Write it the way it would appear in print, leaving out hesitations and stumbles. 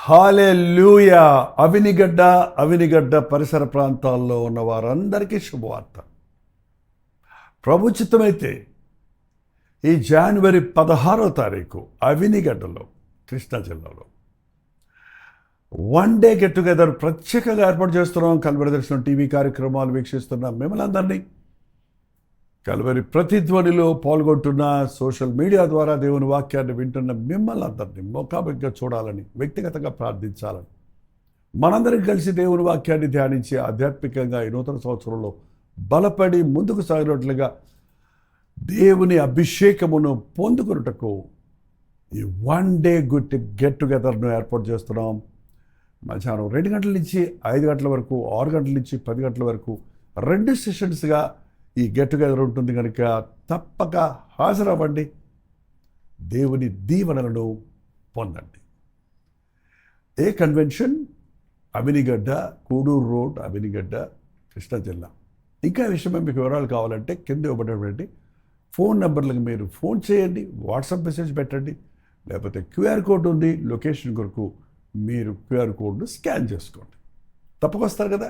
హల్లెలూయా. అవినిగడ్డ పరిసర ప్రాంతాల్లో ఉన్న వారందరికీ శుభవార్త. ప్రభు చిత్తమైతే ఈ జనవరి 16వ తారీఖు అవినిగడ్డలో, కృష్ణా జిల్లాలో వన్ డే గెట్ టుగెదర్ ప్రత్యేకంగా ఏర్పాటు చేస్తున్నాం. కల్వరి దర్శనం టీవీ కార్యక్రమాలు వీక్షిస్తున్న మిమ్మల్ని అందరినీ, కల్వరి ప్రతిధ్వనిలో పాల్గొంటున్న, సోషల్ మీడియా ద్వారా దేవుని వాక్యాన్ని వింటున్న మిమ్మల్ని అందరినీ ముఖాముఖిగా చూడాలని, వ్యక్తిగతంగా ప్రార్థించాలని, మనందరం కలిసి దేవుని వాక్యాన్ని ధ్యానించి ఆధ్యాత్మికంగా ఈ నూతన సంవత్సరంలో బలపడి ముందుకు సాగినట్లుగా దేవుని అభిషేకమును పొందుకున్నటకు ఈ వన్ డే గెట్ టుగెదర్ను ఏర్పాటు చేస్తున్నాం. మధ్యాహ్నం 2 గంటల నుంచి 5 గంటల వరకు, 6 గంటల నుంచి 10 గంటల వరకు 2 సెషన్స్గా ఈ గెట్ టుగెదర్ ఉంటుంది కనుక తప్పక హాజరవ్వండి, దేవుని దీవెనలను పొందండి. ఏ కన్వెన్షన్? అవినిగడ్డ, కూడూరు రోడ్, అవినిగడ్డ, కృష్ణా జిల్లా. ఇంకా విషయమే మీకు వివరాలు కావాలంటే కింద ఇవ్వబడినటువంటి ఫోన్ నెంబర్లకు మీరు ఫోన్ చేయండి, వాట్సాప్ మెసేజ్ పెట్టండి, లేకపోతే క్యూఆర్ కోడ్ ఉంది, లొకేషన్ కొరకు మీరు క్యూఆర్ కోడ్ను స్కాన్ చేసుకోండి. తప్పకొస్తారు కదా.